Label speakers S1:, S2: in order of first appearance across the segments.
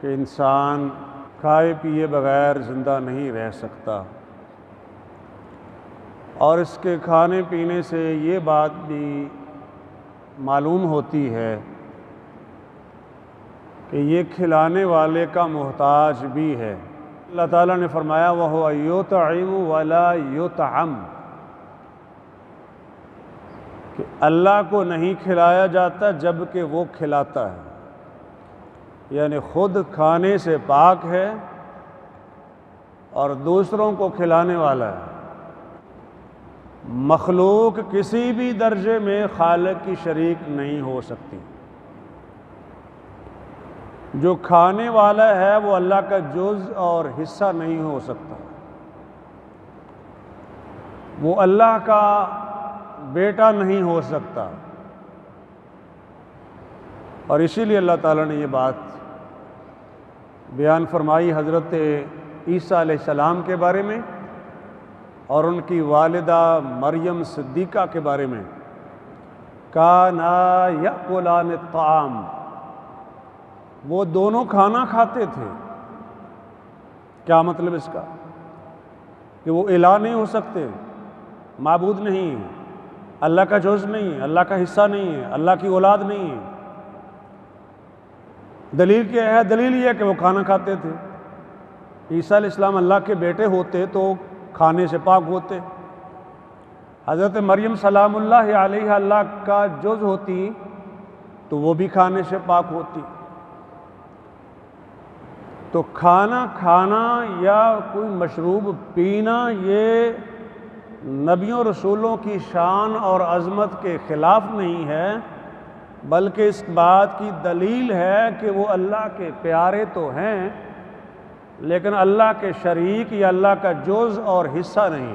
S1: کہ انسان کھائے پیے بغیر زندہ نہیں رہ سکتا، اور اس کے کھانے پینے سے یہ بات بھی معلوم ہوتی ہے کہ یہ کھلانے والے کا محتاج بھی ہے۔ اللہ تعالیٰ نے فرمایا وَهُوَ يُطْعِمُ وَلَا يُطْعَمُ، کہ اللہ کو نہیں کھلایا جاتا جبکہ وہ کھلاتا ہے، یعنی خود کھانے سے پاک ہے اور دوسروں کو کھلانے والا ہے۔ مخلوق کسی بھی درجے میں خالق کی شریک نہیں ہو سکتی۔ جو کھانے والا ہے وہ اللہ کا جز اور حصہ نہیں ہو سکتا، وہ اللہ کا بیٹا نہیں ہو سکتا، اور اسی لیے اللہ تعالیٰ نے یہ بات بیان فرمائی حضرت عیسیٰ علیہ السلام کے بارے میں اور ان کی والدہ مریم صدیقہ کے بارے میں، کانا یأکلان الطعام، وہ دونوں کھانا کھاتے تھے۔ کیا مطلب اس کا؟ کہ وہ الہ نہیں ہو سکتے، معبود نہیں ہیں، اللہ کا جز نہیں ہے، اللہ کا حصہ نہیں ہے، اللہ کی اولاد نہیں ہے۔ دلیل کیا ہے؟ دلیل یہ ہے کہ وہ کھانا کھاتے تھے۔ عیسیٰ علیہ السلام اللہ کے بیٹے ہوتے تو کھانے سے پاک ہوتے، حضرت مریم سلام اللہ علیہ اللہ کا جز ہوتی تو وہ بھی کھانے سے پاک ہوتی۔ تو کھانا کھانا یا کوئی مشروب پینا یہ نبیوں رسولوں کی شان اور عظمت کے خلاف نہیں ہے، بلکہ اس بات کی دلیل ہے کہ وہ اللہ کے پیارے تو ہیں لیکن اللہ کے شریک یا اللہ کا جز اور حصہ نہیں۔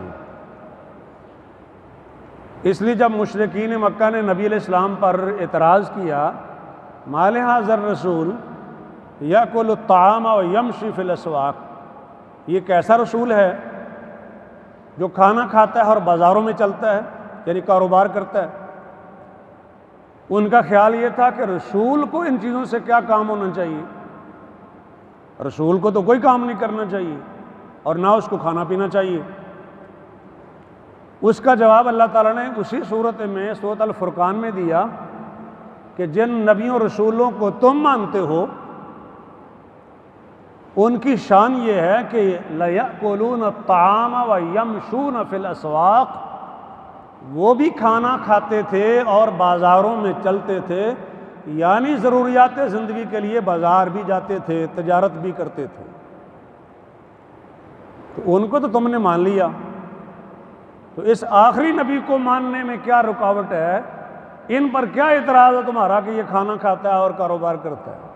S1: اس لیے جب مشرکین مکہ نے نبی علیہ السلام پر اعتراض کیا ما لہذا الرسول یأکل الطعام ویمشی فی الاسواق، یہ کیسا رسول ہے جو کھانا کھاتا ہے اور بازاروں میں چلتا ہے، یعنی کاروبار کرتا ہے۔ ان کا خیال یہ تھا کہ رسول کو ان چیزوں سے کیا کام ہونا چاہیے، رسول کو تو کوئی کام نہیں کرنا چاہیے اور نہ اس کو کھانا پینا چاہیے۔ اس کا جواب اللہ تعالیٰ نے اسی صورت میں سورۃ الفرقان میں دیا کہ جن نبیوں رسولوں کو تم مانتے ہو ان کی شان یہ ہے کہ لَيَأْكُلُونَ الطَّعَامَ وَيَمْشُونَ فِي الْأَسْوَاقِ، وہ بھی کھانا کھاتے تھے اور بازاروں میں چلتے تھے، یعنی ضروریات زندگی کے لیے بازار بھی جاتے تھے، تجارت بھی کرتے تھے۔ تو ان کو تو تم نے مان لیا، تو اس آخری نبی کو ماننے میں کیا رکاوٹ ہے؟ ان پر کیا اعتراض ہے تمہارا کہ یہ کھانا کھاتا ہے اور کاروبار کرتا ہے؟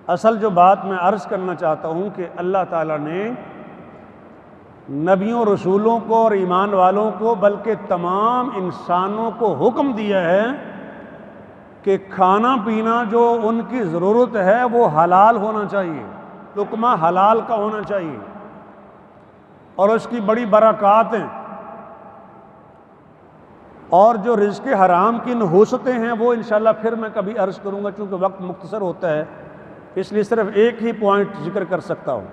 S1: اصل جو بات میں عرض کرنا چاہتا ہوں کہ اللہ تعالیٰ نے نبیوں رسولوں کو اور ایمان والوں کو بلکہ تمام انسانوں کو حکم دیا ہے کہ کھانا پینا جو ان کی ضرورت ہے وہ حلال ہونا چاہیے، لقمہ حلال کا ہونا چاہیے، اور اس کی بڑی برکات ہیں۔ اور جو رزق حرام کی نحوستیں ہیں وہ انشاءاللہ پھر میں کبھی عرض کروں گا، چونکہ وقت مختصر ہوتا ہے اس لیے صرف ایک ہی پوائنٹ ذکر کر سکتا ہوں۔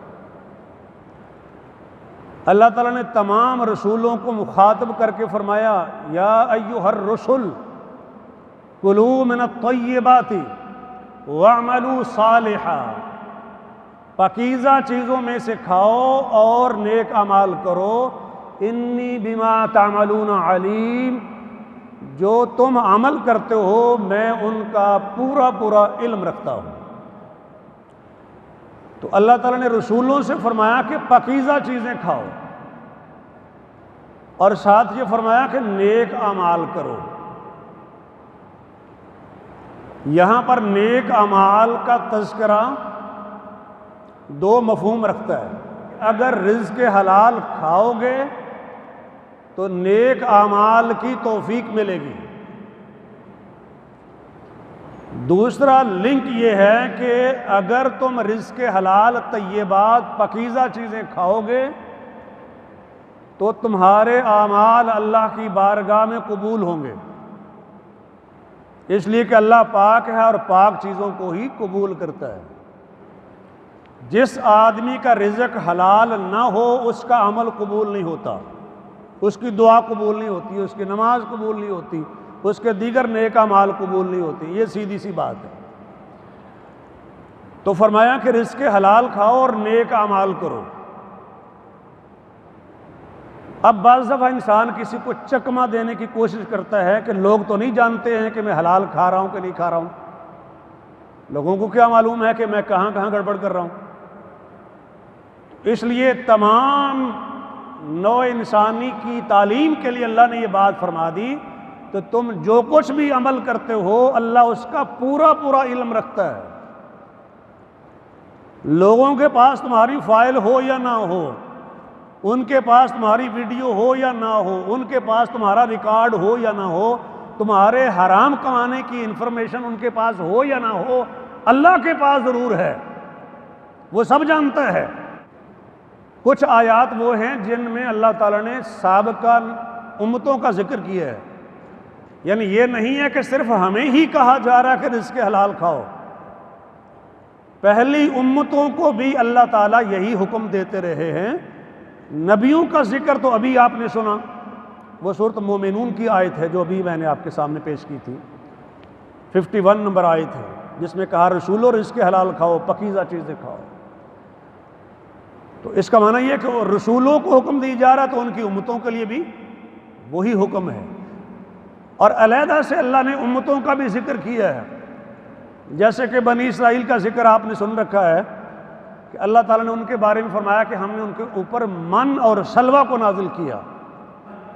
S1: اللہ تعالیٰ نے تمام رسولوں کو مخاطب کر کے فرمایا یا ایھا الرسل کلوا من الطیبات واعملوا صالحا، پاکیزہ چیزوں میں سے کھاؤ اور نیک اعمال کرو، انی بما تعملون علیم، جو تم عمل کرتے ہو میں ان کا پورا پورا علم رکھتا ہوں۔ تو اللہ تعالیٰ نے رسولوں سے فرمایا کہ پاکیزہ چیزیں کھاؤ، اور ساتھ یہ فرمایا کہ نیک اعمال کرو۔ یہاں پر نیک اعمال کا تذکرہ دو مفہوم رکھتا ہے۔ اگر رزق حلال کھاؤ گے تو نیک اعمال کی توفیق ملے گی۔ دوسرا لنک یہ ہے کہ اگر تم رزق حلال طیبات پاکیزہ چیزیں کھاؤ گے تو تمہارے اعمال اللہ کی بارگاہ میں قبول ہوں گے۔ اس لیے کہ اللہ پاک ہے اور پاک چیزوں کو ہی قبول کرتا ہے۔ جس آدمی کا رزق حلال نہ ہو اس کا عمل قبول نہیں ہوتا، اس کی دعا قبول نہیں ہوتی، اس کی نماز قبول نہیں ہوتی، اس کے دیگر نیک اعمال قبول نہیں ہوتی۔ یہ سیدھی سی بات ہے۔ تو فرمایا کہ رزق حلال کھاؤ اور نیک اعمال کرو۔ اب بعض دفعہ انسان کسی کو چکمہ دینے کی کوشش کرتا ہے کہ لوگ تو نہیں جانتے ہیں کہ میں حلال کھا رہا ہوں کہ نہیں کھا رہا ہوں، لوگوں کو کیا معلوم ہے کہ میں کہاں کہاں گڑبڑ کر رہا ہوں۔ اس لیے تمام نوع انسانی کی تعلیم کے لیے اللہ نے یہ بات فرما دی کہ تم جو کچھ بھی عمل کرتے ہو اللہ اس کا پورا پورا علم رکھتا ہے۔ لوگوں کے پاس تمہاری فائل ہو یا نہ ہو، ان کے پاس تمہاری ویڈیو ہو یا نہ ہو، ان کے پاس تمہارا ریکارڈ ہو یا نہ ہو، تمہارے حرام کمانے کی انفارمیشن ان کے پاس ہو یا نہ ہو، اللہ کے پاس ضرور ہے، وہ سب جانتا ہے۔ کچھ آیات وہ ہیں جن میں اللہ تعالیٰ نے سابقہ امتوں کا ذکر کیا ہے، یعنی یہ نہیں ہے کہ صرف ہمیں ہی کہا جا رہا ہے کہ رزق حلال کھاؤ، پہلی امتوں کو بھی اللہ تعالیٰ یہی حکم دیتے رہے ہیں۔ نبیوں کا ذکر تو ابھی آپ نے سنا، وہ سورۃ مومنون کی آیت ہے جو ابھی میں نے آپ کے سامنے پیش کی تھی، 51 نمبر آیت ہے، جس میں کہا رسولو رزق حلال کھاؤ، پاکیزہ چیزیں کھاؤ۔ تو اس کا معنی یہ ہے کہ وہ رسولوں کو حکم دی جا رہا تو ان کی امتوں کے لیے بھی وہی حکم ہے، اور علیحدہ سے اللہ نے امتوں کا بھی ذکر کیا ہے، جیسے کہ بنی اسرائیل کا ذکر آپ نے سن رکھا ہے کہ اللہ تعالیٰ نے ان کے بارے میں فرمایا کہ ہم نے ان کے اوپر من اور سلوہ کو نازل کیا،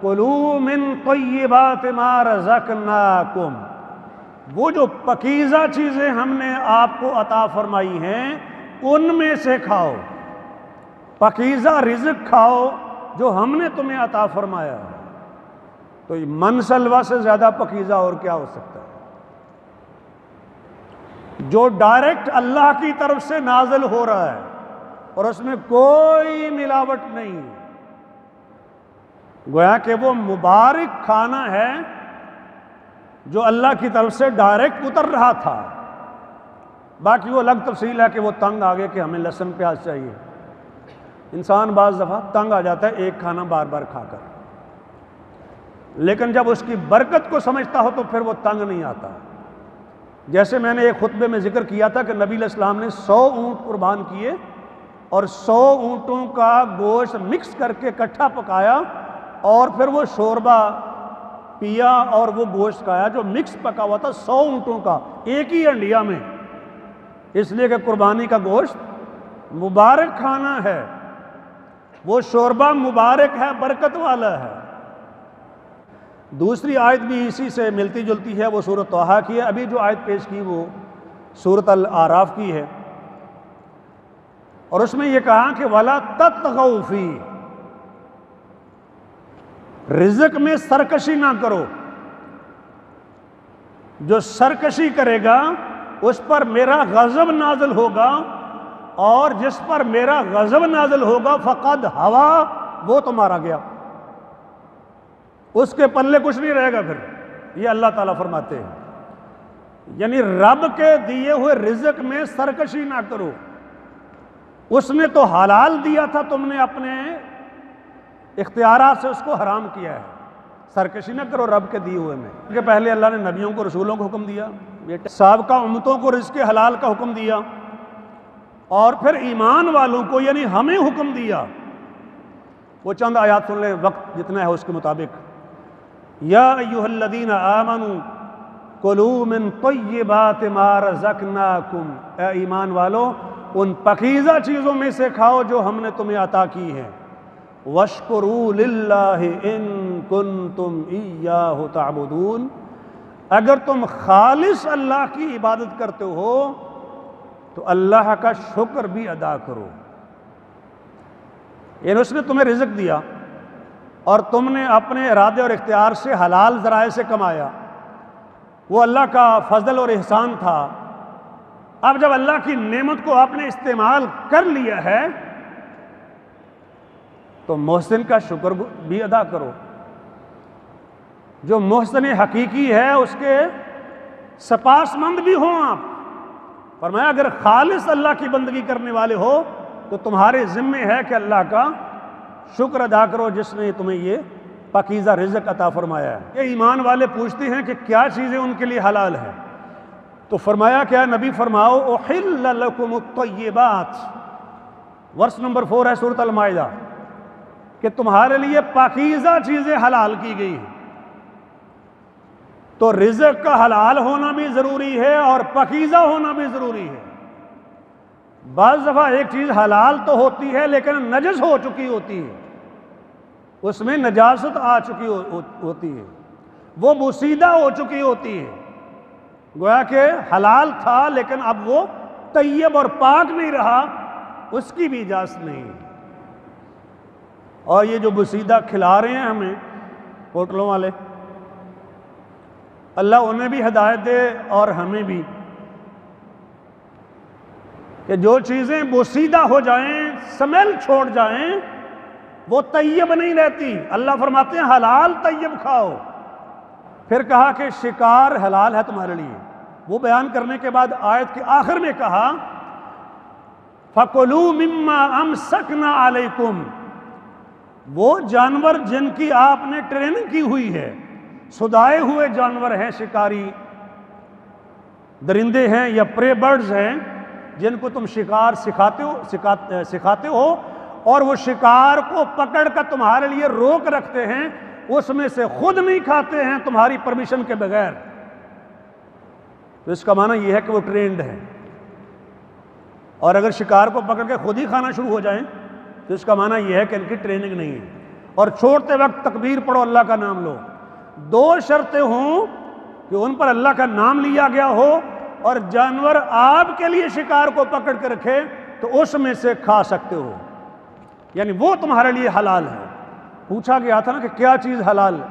S1: کُلُوا مِن طَیِّبَاتِ مَا رَزَقْنَاکُمْ، وہ جو پاکیزہ چیزیں ہم نے آپ کو عطا فرمائی ہیں ان میں سے کھاؤ، پاکیزہ رزق کھاؤ جو ہم نے تمہیں عطا فرمایا ہے۔ تو یہ من سلوہ سے زیادہ پاکیزہ اور کیا ہو سکتا ہے؟ جو ڈائریکٹ اللہ کی طرف سے نازل ہو رہا ہے اور اس میں کوئی ملاوٹ نہیں، گویا کہ وہ مبارک کھانا ہے جو اللہ کی طرف سے ڈائریکٹ اتر رہا تھا۔ باقی وہ الگ تفصیل ہے کہ وہ تنگ آگے کہ ہمیں لہسن پیاز چاہیے، انسان بعض دفعہ تنگ آ جاتا ہے ایک کھانا بار بار کھا کر، لیکن جب اس کی برکت کو سمجھتا ہو تو پھر وہ تنگ نہیں آتا۔ جیسے میں نے ایک خطبے میں ذکر کیا تھا کہ نبی علیہ السلام نے 100 اونٹ قربان کیے اور 100 اونٹوں کا گوشت مکس کر کے اکٹھا پکایا اور پھر وہ شوربہ پیا اور وہ گوشت کھایا جو مکس پکا ہوا تھا 100 اونٹوں کا ایک ہی ہنڈیا میں، اس لیے کہ قربانی کا گوشت مبارک کھانا ہے، وہ شوربہ مبارک ہے، برکت والا ہے۔ دوسری آیت بھی اسی سے ملتی جلتی ہے، وہ سورۃ طٰہٰ کی ہے، ابھی جو آیت پیش کی وہ سورۃ الاعراف کی ہے، اور اس میں یہ کہا کہ وَلَا تَطْغَوْا فِيهِ، رزق میں سرکشی نہ کرو، جو سرکشی کرے گا اس پر میرا غضب نازل ہوگا، اور جس پر میرا غضب نازل ہوگا فقد ہوا، وہ تو مارا گیا، اس کے پلے کچھ نہیں رہے گا پھر۔ یہ اللہ تعالیٰ فرماتے ہیں، یعنی رب کے دیے ہوئے رزق میں سرکشی نہ کرو، اس نے تو حلال دیا تھا، تم نے اپنے اختیارات سے اس کو حرام کیا ہے، سرکشی نہ کرو رب کے دیے ہوئے میں۔ کہ پہلے اللہ نے نبیوں کو رسولوں کو حکم دیا، سابقہ امتوں کو رزق حلال کا حکم دیا، اور پھر ایمان والوں کو یعنی ہمیں حکم دیا۔ وہ چند آیات سن لیں، وقت جتنا ہے اس کے مطابق۔ یا ایھا الذین آمنوا کلوا من طیبات ما رزقناکم، اے ایمان والو ان پاکیزہ چیزوں میں سے کھاؤ جو ہم نے تمہیں عطا کی ہیں۔ واشکروا للہ ان کنتم ایاہ تعبدون، اگر تم خالص اللہ کی عبادت کرتے ہو تو اللہ کا شکر بھی ادا کرو۔ یعنی اس نے تمہیں رزق دیا اور تم نے اپنے ارادے اور اختیار سے حلال ذرائع سے کمایا، وہ اللہ کا فضل اور احسان تھا۔ اب جب اللہ کی نعمت کو آپ نے استعمال کر لیا ہے تو محسن کا شکر بھی ادا کرو۔ جو محسن حقیقی ہے اس کے سپاس مند بھی ہوں آپ. فرمایا اگر خالص اللہ کی بندگی کرنے والے ہو تو تمہارے ذمے ہے کہ اللہ کا شکر ادا کرو جس نے تمہیں یہ پاکیزہ رزق عطا فرمایا ہے. یہ ایمان والے پوچھتے ہیں کہ کیا چیزیں ان کے لیے حلال ہیں؟ تو فرمایا کیا نبی فرماؤ احل لکم الطیبات، ورس نمبر 4 ہے سورۃ المائدہ، کہ تمہارے لیے پاکیزہ چیزیں حلال کی گئی ہیں. تو رزق کا حلال ہونا بھی ضروری ہے اور پاکیزہ ہونا بھی ضروری ہے. بعض دفعہ ایک چیز حلال تو ہوتی ہے لیکن نجس ہو چکی ہوتی ہے، اس میں نجاست آ چکی ہوتی ہے، وہ بوسیدہ ہو چکی ہوتی ہے. گویا کہ حلال تھا لیکن اب وہ طیب اور پاک نہیں رہا، اس کی بھی اجازت نہیں. اور یہ جو بوسیدہ کھلا رہے ہیں ہمیں ہوٹلوں والے، اللہ انہیں بھی ہدایت دے اور ہمیں بھی، کہ جو چیزیں بوسیدہ ہو جائیں، سمیل چھوڑ جائیں، وہ طیب نہیں رہتی. اللہ فرماتے ہیں حلال طیب کھاؤ. پھر کہا کہ شکار حلال ہے تمہارے لیے. وہ بیان کرنے کے بعد آیت کے آخر میں کہا فَكُلُوا مِمَّا أَمْسَكْنَا عَلَيْكُمْ، وہ جانور جن کی آپ نے ٹریننگ کی ہوئی ہے، سدائے ہوئے جانور ہیں، شکاری درندے ہیں یا پرے برڈز ہیں، جن کو تم شکار سکھاتے ہو اور وہ شکار کو پکڑ کر تمہارے لیے روک رکھتے ہیں، اس میں سے خود نہیں کھاتے ہیں تمہاری پرمیشن کے بغیر. تو اس کا معنی یہ ہے کہ وہ ٹرینڈ ہے. اور اگر شکار کو پکڑ کے خود ہی کھانا شروع ہو جائیں تو اس کا معنی یہ ہے کہ ان کی ٹریننگ نہیں ہے. اور چھوڑتے وقت تکبیر پڑھو، اللہ کا نام لو. 2 شرطیں ہوں کہ ان پر اللہ کا نام لیا گیا ہو اور جانور آپ کے لیے شکار کو پکڑ کے رکھے تو اس میں سے کھا سکتے ہو، یعنی وہ تمہارے لیے حلال ہے. پوچھا گیا تھا نا کہ کیا چیز حلال ہے،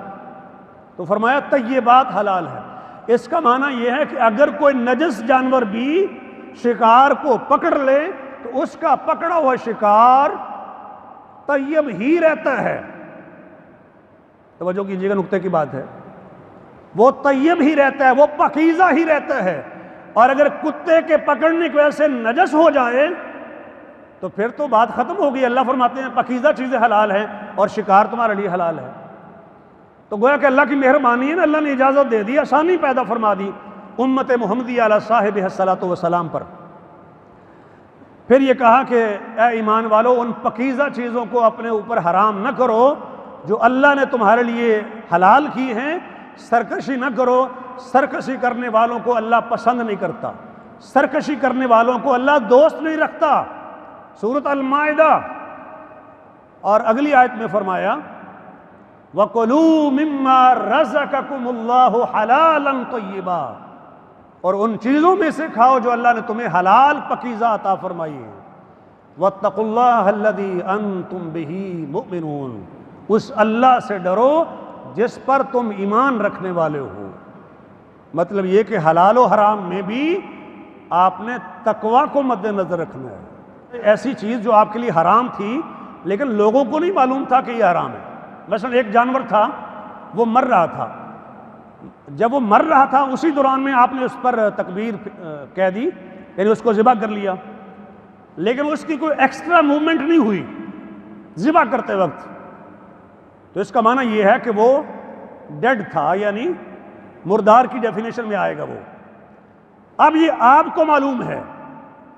S1: تو فرمایا طیبات حلال ہے. اس کا معنی یہ ہے کہ اگر کوئی نجس جانور بھی شکار کو پکڑ لے تو اس کا پکڑا ہوا شکار طیب ہی رہتا ہے. توجہ کیجیے گا، نقطے کی بات ہے، وہ طیب ہی رہتا ہے، وہ پاکیزہ ہی رہتا ہے. اور اگر کتے کے پکڑنے کی وجہ سے نجس ہو جائے تو پھر تو بات ختم ہوگی. اللہ فرماتے ہیں پاکیزہ چیزیں حلال ہیں اور شکار تمہارے لیے حلال ہے. تو گویا کہ اللہ کی مہربانی ہے نا، اللہ نے اجازت دے دی، آسانی پیدا فرما دی امت محمدی علی صاحب الصلاۃ والسلام پر. پھر یہ کہا کہ اے ایمان والو، ان پاکیزہ چیزوں کو اپنے اوپر حرام نہ کرو جو اللہ نے تمہارے لیے حلال کی ہیں. سرکشی نہ کرو، سرکشی کرنے والوں کو اللہ پسند نہیں کرتا، سرکشی کرنے والوں کو اللہ دوست نہیں رکھتا. سورۃ المائدہ اور اگلی آیت میں فرمایا وَقُلُوا مِمَّا رَزَقَكُمُ اللَّهُ حَلَالًا طَيِّبًا، اور ان چیزوں میں سے کھاؤ جو اللہ نے تمہیں حلال پاکیزہ عطا فرمائی ہے. وَاتَّقُوا اللَّهَ الَّذِي أَنْتُمْ بِهِ مُؤْمِنُونَ، اس اللہ سے ڈرو جس پر تم ایمان رکھنے والے ہو. مطلب یہ کہ حلال و حرام میں بھی آپ نے تقوی کو مد نظر رکھنا ہے. ایسی چیز جو آپ کے لیے حرام تھی لیکن لوگوں کو نہیں معلوم تھا کہ یہ حرام ہے. مثلا ایک جانور تھا، وہ مر رہا تھا. جب وہ مر رہا تھا اسی دوران میں آپ نے اس پر تکبیر کہہ دی، یعنی اس کو ذبح کر لیا، لیکن اس کی کوئی ایکسٹرا موومنٹ نہیں ہوئی ذبح کرتے وقت. تو اس کا معنی یہ ہے کہ وہ ڈیڈ تھا، یعنی مردار کی ڈیفینیشن میں آئے گا وہ. اب یہ آپ کو معلوم ہے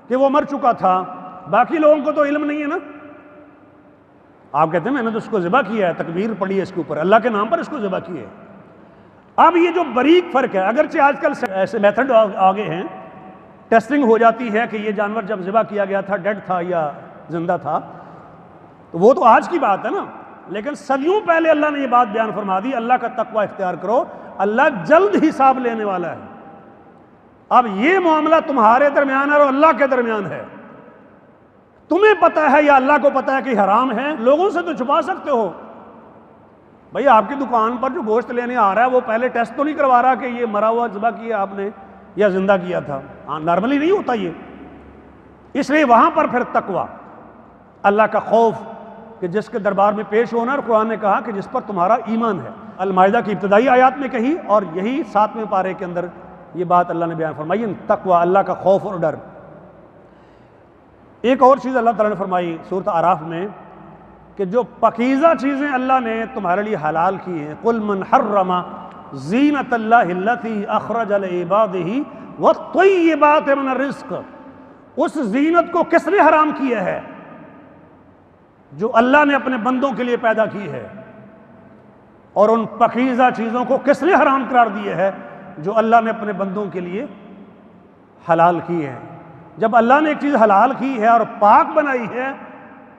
S1: کہ وہ مر چکا تھا، باقی لوگوں کو تو علم نہیں ہے نا. آپ کہتے ہیں میں نے تو اس کو ذبح کیا ہے، تکبیر پڑھی ہے اس کے اوپر، اللہ کے نام پر اس کو ذبح کیا ہے. اب یہ جو باریک فرق ہے، اگرچہ آج کل ایسے میتھڈ آگے ہیں، ٹیسٹنگ ہو جاتی ہے کہ یہ جانور جب ذبح کیا گیا تھا ڈیڈ تھا یا زندہ تھا، تو وہ تو آج کی بات ہے نا. لیکن صدیوں پہلے اللہ نے یہ بات بیان فرما دی، اللہ کا تقوی اختیار کرو، اللہ جلد حساب لینے والا ہے. اب یہ معاملہ تمہارے درمیان ہے اور اللہ کے درمیان ہے. تمہیں پتہ ہے یا اللہ کو پتہ ہے کہ حرام ہے، لوگوں سے تو چھپا سکتے ہو. بھئی آپ کی دکان پر جو گوشت لینے آ رہا ہے وہ پہلے ٹیسٹ تو نہیں کروا رہا کہ یہ مرا ہوا ذبح کیا آپ نے یا زندہ کیا تھا. ہاں، نارملی نہیں ہوتا یہ. اس لیے وہاں پر پھر تقوی، اللہ کا خوف کہ جس کے دربار میں پیش ہونا، اور قرآن نے کہا کہ جس پر تمہارا ایمان ہے. المائدہ کی ابتدائی آیات میں کہی اور یہی 7ویں پارے کے اندر یہ بات اللہ نے بیان فرمائی، تقوی، اللہ کا خوف اور ڈر۔ ایک اور چیز اللہ تعالیٰ نے فرمائی سورۃ اعراف میں کہ جو پاکیزہ چیزیں اللہ نے تمہارے لیے حلال کی ہیں، قل من حرم زینۃ اللہ التی اخرج لعبادہ والطیبات من الرزق، اس زینت کو کس نے حرام کیا ہے؟ جو اللہ نے اپنے بندوں کے لیے پیدا کی ہے۔ اور ان پاکیزہ چیزوں کو کس نے حرام قرار دیا ہے؟ جو اللہ نے اپنے بندوں کے لیے حلال کی ہے۔ جب اللہ نے ایک چیز حلال کی ہے اور پاک بنائی ہے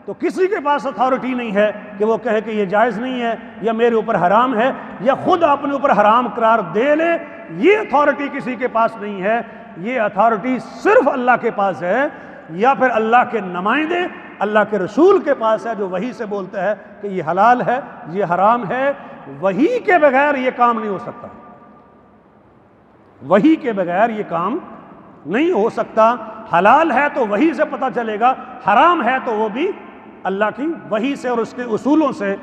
S1: تو کسی کے پاس اتھارٹی نہیں ہے کہ وہ کہے کہ یہ جائز نہیں ہے یا میرے اوپر حرام ہے یا خود اپنے اوپر حرام قرار دے لے۔ یہ اتھارٹی کسی کے پاس نہیں ہے، یہ اتھارٹی صرف اللہ کے پاس ہے، یا پھر اللہ کے نمائندے اللہ کے رسول کے پاس ہے جو وحی سے بولتا ہے کہ یہ حلال ہے، یہ حرام ہے۔ وحی کے بغیر یہ کام نہیں ہو سکتا، وحی کے بغیر یہ کام نہیں ہو سکتا۔ حلال ہے تو وحی سے پتہ چلے گا، حرام ہے تو وہ بھی اللہ کی وحی سے اور اس کے اصولوں سے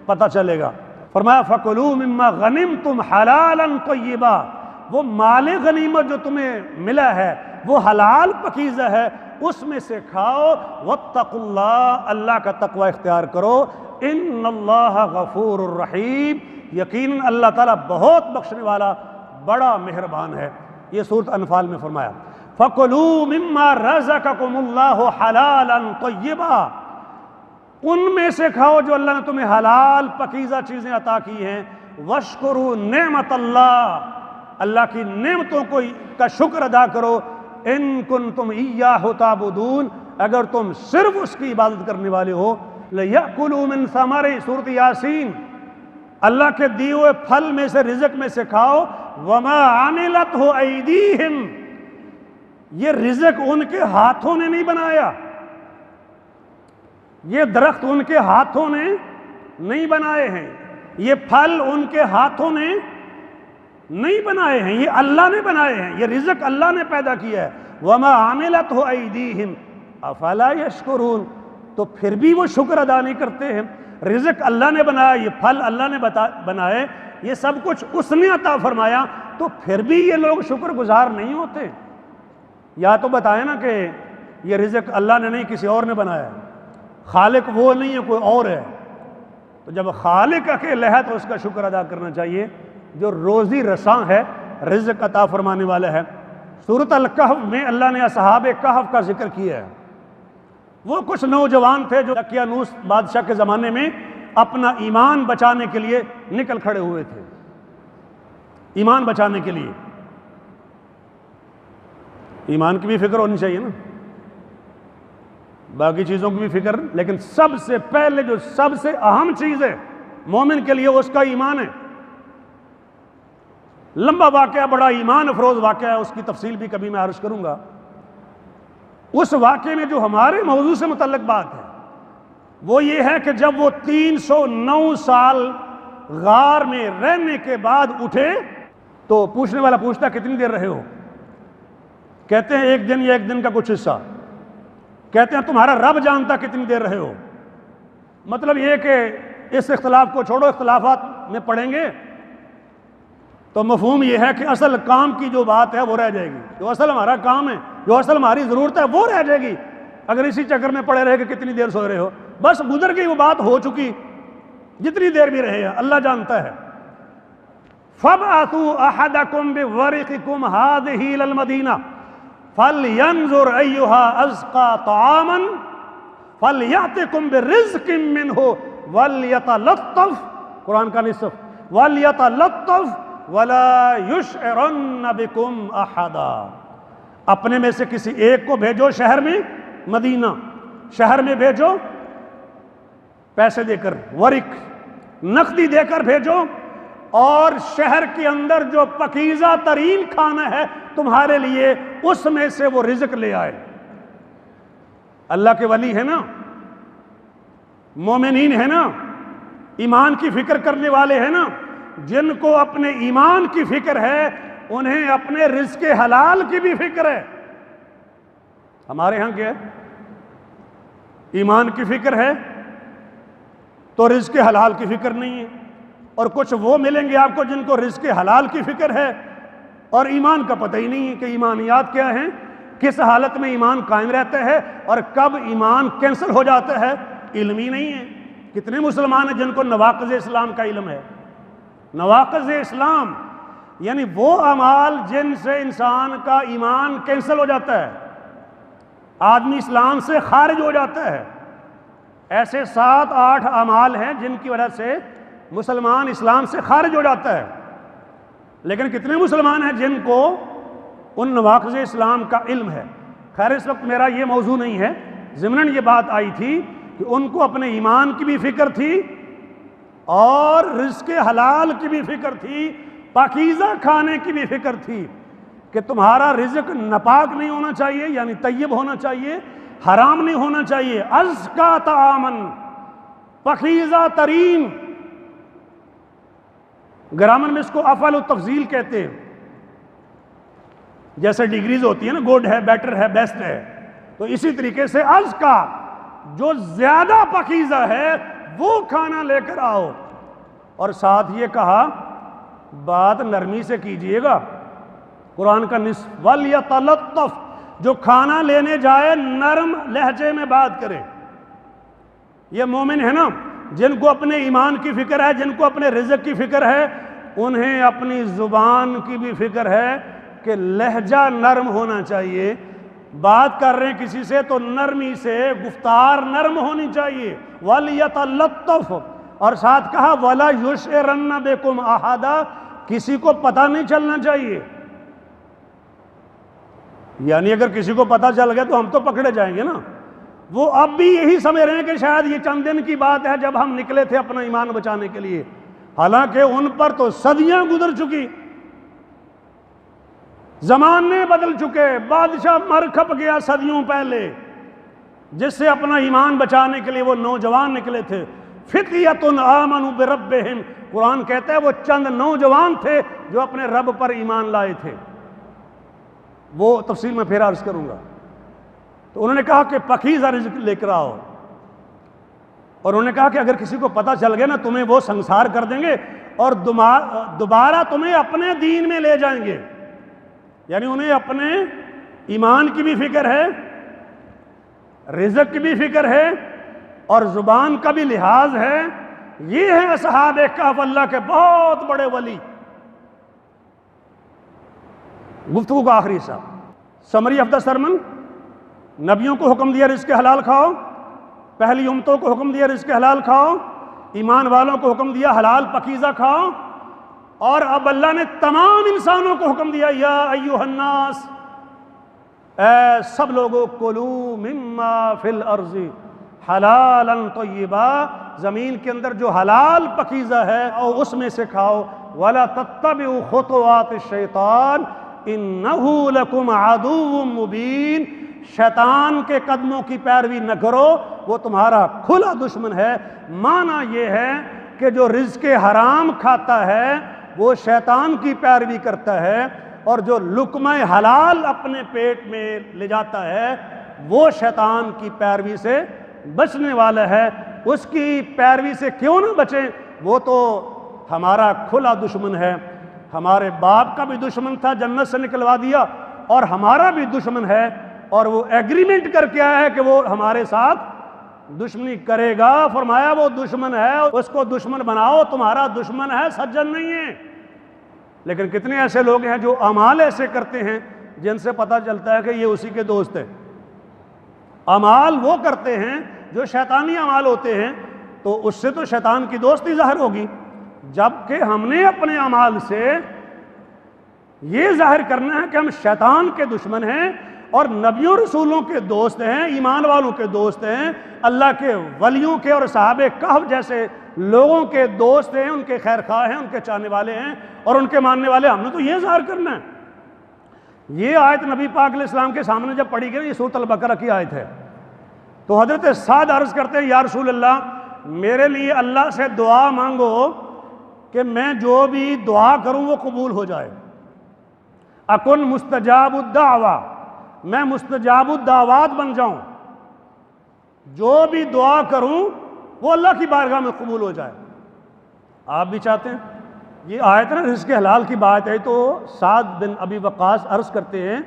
S1: پتہ چلے گا۔ فرمایا فَكُلُوا مِمَّا غَنِمْتُمْ حَلَالًا طَيِّبًا، وہ مال غنیمت جو تمہیں ملا ہے وہ حلال پاکیزہ ہے، اس میں سے کھاؤ۔ وَاتَّقُوا اللَّهَ، اللہ کا تقوی اختیار کرو۔ ان اللہ غفور الرحیم، یقیناً اللہ تعالیٰ بہت بخشنے والا بڑا مہربان ہے۔ یہ سورۃ انفال میں فرمایا فَكُلُوا مِمَّا رَزَقَكُمُ اللَّهُ حَلَالًا طَيِّبًا، ان میں سے کھاؤ جو اللہ نے تمہیں حلال پاکیزہ چیزیں عطا کی ہیں۔ وَاشْكُرُوا نِعْمَتَ اللَّهِ، اللہ کی نعمتوں کا شکر ادا کرو۔ ان کنتم ایاہ تعبدون، اگر تم صرف اس کی عبادت کرنے والے ہو۔ لَيَأْكُلُوا مِن ثَمَرِ، سورۃ یاسین، اللہ کے دیے ہوئے پھل میں سے، رزق میں سے کھاؤ۔ وَمَا عَمِلَتْهُ أَيْدِيهِمْ، یہ رزق ان کے ہاتھوں نے نہیں بنایا، یہ درخت ان کے ہاتھوں نے نہیں بنائے ہیں، یہ پھل ان کے ہاتھوں نے نہیں بنائے ہیں، یہ اللہ نے بنائے ہیں، یہ رزق اللہ نے پیدا کیا ہے۔ وَمَا عَمِلَتْهُ أَيْدِيهِمْ أَفَلَا يَشْكُرُونَ، تو پھر بھی وہ شکر ادا نہیں کرتے ہیں۔ رزق اللہ نے بنایا، یہ پھل اللہ نے بنائے، یہ سب کچھ اس نے عطا فرمایا، تو پھر بھی یہ لوگ شکر گزار نہیں ہوتے۔ یا تو بتائیں نا کہ یہ رزق اللہ نے نہیں کسی اور نے بنایا ہے، خالق وہ نہیں ہے کوئی اور ہے۔ تو جب خالق اکیلا ہے تو اس کا شکر ادا کرنا چاہیے، جو روزی رساں ہے، رزق عطا فرمانے والا ہے۔ سورۃ الکہف میں اللہ نے اصحاب کہف کا ذکر کیا ہے۔ وہ کچھ نوجوان تھے جو دقیانوس بادشاہ کے زمانے میں اپنا ایمان بچانے کے لیے نکل کھڑے ہوئے تھے، ایمان بچانے کے لیے۔ ایمان کی بھی فکر ہونی چاہیے نا، باقی چیزوں کی بھی فکر، لیکن سب سے پہلے جو سب سے اہم چیز ہے مومن کے لیے اس کا ایمان ہے۔ لمبا واقعہ، بڑا ایمان افروز واقعہ ہے، اس کی تفصیل بھی کبھی میں عرض کروں گا۔ اس واقعے میں جو ہمارے موضوع سے متعلق بات ہے وہ یہ ہے کہ جب وہ 309 سال غار میں رہنے کے بعد اٹھے تو پوچھنے والا پوچھتا کتنی دیر رہے ہو؟ کہتے ہیں ایک دن یا ایک دن کا کچھ حصہ۔ کہتے ہیں تمہارا رب جانتا کتنی دیر رہے ہو۔ مطلب یہ کہ اس اختلاف کو چھوڑو، اختلافات میں پڑھیں گے تو مفہوم یہ ہے کہ اصل کام کی جو بات ہے وہ رہ جائے گی، جو اصل ہمارا کام ہے، جو اصل ہماری ضرورت ہے وہ رہ جائے گی۔ اگر اسی چکر میں پڑے رہے کہ کتنی دیر سو رہے ہو، بس گزر گئی وہ بات، ہو چکی، جتنی دیر بھی رہے ہیں اللہ جانتا ہے۔ فَابْعَثُوا أَحَدَكُمْ بِوَرِقِكُمْ هَٰذِهِ إِلَى الْمَدِينَةِ فَلْيَنظُرْ أَيُّهَا أَزْكَىٰ طَعَامًا فَلْيَأْتِكُمْ بِرِزْقٍ مِّنْهُ وَلْيَتَلَطَّفْ، قرآن کا نصف، وَلْيَتَلَطَّفْ وَلَا يُشْعِرَنَّ بِكُمْ أَحَدًا، اپنے میں سے کسی ایک کو بھیجو شہر میں، مدینہ شہر میں بھیجو، پیسے دے کر، ورق نقدی دے کر بھیجو، اور شہر کے اندر جو پاکیزہ ترین کھانا ہے تمہارے لیے اس میں سے وہ رزق لے آئے۔ اللہ کے ولی ہے نا، مومنین ہے نا، ایمان کی فکر کرنے والے ہیں نا، جن کو اپنے ایمان کی فکر ہے انہیں اپنے رزق حلال کی بھی فکر ہے۔ ہمارے ہاں کیا ہے؟ ایمان کی فکر ہے تو رزق حلال کی فکر نہیں ہے، اور کچھ وہ ملیں گے آپ کو جن کو رزق حلال کی فکر ہے اور ایمان کا پتہ ہی نہیں ہے کہ ایمانیات کیا ہیں، کس حالت میں ایمان قائم رہتا ہے اور کب ایمان کینسل ہو جاتا ہے، علم ہی نہیں ہے۔ کتنے مسلمان ہیں جن کو نواقض اسلام کا علم ہے؟ نواقض اسلام یعنی وہ اعمال جن سے انسان کا ایمان کینسل ہو جاتا ہے، آدمی اسلام سے خارج ہو جاتا ہے۔ ایسے 7-8 اعمال ہیں جن کی وجہ سے مسلمان اسلام سے خارج ہو جاتا ہے، لیکن کتنے مسلمان ہیں جن کو ان نواقض اسلام کا علم ہے؟ خیر اس وقت میرا یہ موضوع نہیں ہے، ضمناً یہ بات آئی تھی کہ ان کو اپنے ایمان کی بھی فکر تھی اور رزق حلال کی بھی فکر تھی، پاکیزہ کھانے کی بھی فکر تھی کہ تمہارا رزق ناپاک نہیں ہونا چاہیے، یعنی طیب ہونا چاہیے، حرام نہیں ہونا چاہیے، ازکا طعامن، پاکیزہ ترین۔ گرامر میں اس کو افعل التفضیل کہتے ہیں، جیسے ڈگریز ہوتی ہیں نا، گڈ ہے، بیٹر ہے، بیسٹ ہے، تو اسی طریقے سے ازکا جو زیادہ پاکیزہ ہے وہ کھانا لے کر آؤ۔ اور ساتھ یہ کہا بات نرمی سے کیجئے گا، قرآن کا نصف وَلْيَتَلَطَّفْ، جو کھانا لینے جائے نرم لہجے میں بات کرے۔ یہ مومن ہے نا جن کو اپنے ایمان کی فکر ہے، جن کو اپنے رزق کی فکر ہے، انہیں اپنی زبان کی بھی فکر ہے کہ لہجہ نرم ہونا چاہیے، بات کر رہے ہیں کسی سے تو نرمی سے، گفتار نرم ہونی چاہیے۔ وَلْيَتَلَطَّفْ، اور ساتھ کہا وَلَا يُشْعِرَنَّ بِكُمْ أَحَدًا، کسی کو پتہ نہیں چلنا چاہیے، یعنی اگر کسی کو پتہ چل گیا تو ہم تو پکڑے جائیں گے نا۔ وہ اب بھی یہی سمجھ رہے ہیں کہ شاید یہ چند دن کی بات ہے جب ہم نکلے تھے اپنا ایمان بچانے کے لیے، حالانکہ ان پر تو صدیاں گزر چکی، زمانے بدل چکے، بادشاہ مر کھپ گیا صدیوں پہلے، جس سے اپنا ایمان بچانے کے لیے وہ نوجوان نکلے تھے۔ فِتْيَةٌ آمَنُوا بِرَبِّهِمْ، قرآن کہتا ہے وہ چند نوجوان تھے جو اپنے رب پر ایمان لائے تھے، وہ تفصیل میں پھر عرض کروں گا۔ تو انہوں نے کہا کہ پاکیزہ رزق لے کر آؤ، اور انہوں نے کہا کہ اگر کسی کو پتہ چل گیا نا تمہیں وہ سنسار کر دیں گے اور دوبارہ تمہیں اپنے دین میں لے جائیں گے، یعنی انہیں اپنے ایمان کی بھی فکر ہے، رزق کی بھی فکر ہے اور زبان کا بھی لحاظ ہے۔ یہ ہیں اصحاب کہف، اللہ کے بہت بڑے ولی۔ گفتگو کا آخری حصہ، سمری آف دا سرمن۔ نبیوں کو حکم دیا رزق حلال کھاؤ، پہلی امتوں کو حکم دیا رزق حلال کھاؤ، ایمان والوں کو حکم دیا حلال پاکیزہ کھاؤ، اور اب اللہ نے تمام انسانوں کو حکم دیا یا ایھا الناس، اے سب لوگوں، کلوا مما فی الارض حلالا طیبا، زمین کے اندر جو حلال پاکیزہ ہے اور اس میں سے کھاؤ، ولا تتبعوا خطوات الشیطان انہ لکم عدو مبین، شیطان کے قدموں کی پیروی نہ کرو، وہ تمہارا کھلا دشمن ہے۔ معنی یہ ہے کہ جو رزق حرام کھاتا ہے وہ شیطان کی پیروی کرتا ہے، اور جو لقمہ حلال اپنے پیٹ میں لے جاتا ہے وہ شیطان کی پیروی سے بچنے والا ہے۔ اس کی پیروی سے کیوں نہ بچیں، وہ تو ہمارا کھلا دشمن ہے، ہمارے باپ کا بھی دشمن تھا، جنت سے نکلوا دیا، اور ہمارا بھی دشمن ہے، اور وہ ایگریمنٹ کر کے آیا ہے کہ وہ ہمارے ساتھ دشمنی کرے گا۔ فرمایا وہ دشمن ہے، اس کو دشمن بناؤ، تمہارا دشمن ہے، سجن نہیں ہے۔ لیکن کتنے ایسے لوگ ہیں جو اعمال ایسے کرتے ہیں جن سے پتہ چلتا ہے کہ یہ اسی کے دوست ہیں۔ اعمال وہ کرتے ہیں جو شیطانی اعمال ہوتے ہیں، تو اس سے تو شیطان کی دوستی ظاہر ہوگی، جبکہ ہم نے اپنے اعمال سے یہ ظاہر کرنا ہے کہ ہم شیطان کے دشمن ہیں اور نبیوں رسولوں کے دوست ہیں، ایمان والوں کے دوست ہیں، اللہ کے ولیوں کے اور صحابہ کہف جیسے لوگوں کے دوست ہیں، ان کے خیر خواہ ہیں، ان کے چاہنے والے ہیں اور ان کے ماننے والے۔ ہم نے تو یہ ظاہر کرنا ہے۔ یہ آیت نبی پاک علیہ السلام کے سامنے جب پڑھی گئی، یہ سورۃ البقرہ کی آیت ہے، تو حضرت سعد عرض کرتے ہیں یا رسول اللہ، میرے لیے اللہ سے دعا مانگو کہ میں جو بھی دعا کروں وہ قبول ہو جائے۔ اکن مستجاب الدعوہ، میں مستجاب الدعوات بن جاؤں، جو بھی دعا کروں وہ اللہ کی بارگاہ میں قبول ہو جائے۔ آپ بھی چاہتے ہیں؟ یہ آیت نا رزق حلال کی بات ہے، تو سعد بن ابی وقاص عرض کرتے ہیں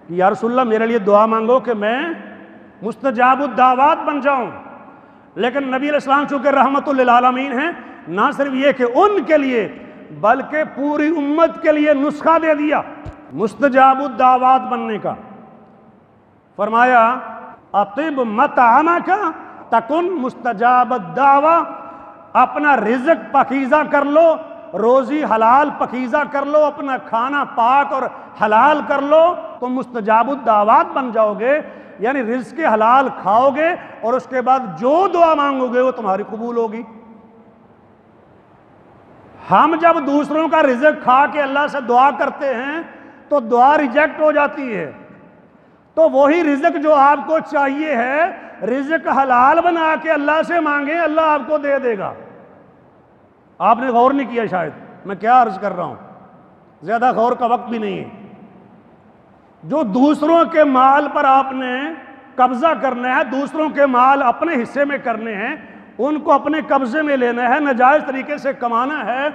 S1: کہ یا رسول اللہ میرے لیے دعا مانگو کہ میں مستجاب الدعوات بن جاؤں. لیکن نبی علیہ السلام چونکہ رحمت للعالمین ہیں، نہ صرف یہ کہ ان کے لیے بلکہ پوری امت کے لیے نسخہ دے دیا مستجاب الدعوات بننے کا. فرمایا اطب مطعمک تکن مستجاب الدعوہ، اپنا رزق پاکیزہ کر لو، روزی حلال پاکیزہ کر لو، اپنا کھانا پاک اور حلال کر لو تو مستجاب الدعوات بن جاؤ گے. یعنی رزق حلال کھاؤ گے اور اس کے بعد جو دعا مانگو گے وہ تمہاری قبول ہوگی. ہم جب دوسروں کا رزق کھا کے اللہ سے دعا کرتے ہیں تو دعا ریجیکٹ ہو جاتی ہے. تو وہی رزق جو آپ کو چاہیے ہے، رزق حلال بنا کے اللہ سے مانگیں، اللہ آپ کو دے دے گا. آپ نے غور نہیں کیا شاید میں کیا عرض کر رہا ہوں، زیادہ غور کا وقت بھی نہیں ہے. جو دوسروں کے مال پر آپ نے قبضہ کرنا ہے، دوسروں کے مال اپنے حصے میں کرنے ہیں، ان کو اپنے قبضے میں لینا ہے، ناجائز طریقے سے کمانا ہے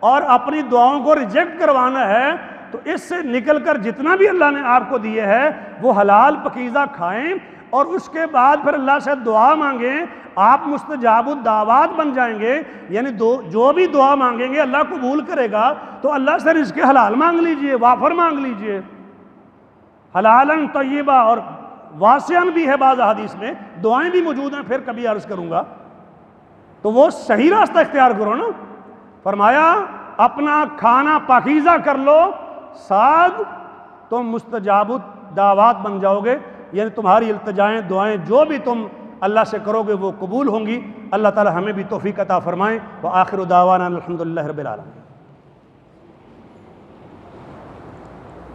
S1: اور اپنی دعاؤں کو ریجیکٹ کروانا ہے، تو اس سے نکل کر جتنا بھی اللہ نے آپ کو دیے ہے وہ حلال پاکیزہ کھائیں اور اس کے بعد پھر اللہ سے دعا مانگیں. آپ مستجاب الدعوات بن جائیں گے. یعنی جو بھی دعا مانگیں گے اللہ قبول کرے گا. تو اللہ سے رزق حلال مانگ لیجئے، وافر مانگ لیجئے، حلالن طیبہ، اور واسعن بھی ہے بعض حدیث میں، دعائیں بھی موجود ہیں، پھر کبھی عرض کروں گا. تو وہ صحیح راستہ اختیار کرو نا. فرمایا اپنا کھانا پاکیزہ کر لو، ساتھ تم مستجاب الدعوات بن جاؤ گے. یعنی تمہاری التجائیں دعائیں جو بھی تم اللہ سے کرو گے وہ قبول ہوں گی. اللہ تعالی ہمیں بھی توفیق عطا فرمائیں. وآخر دعوانا الحمدللہ رب العالمین.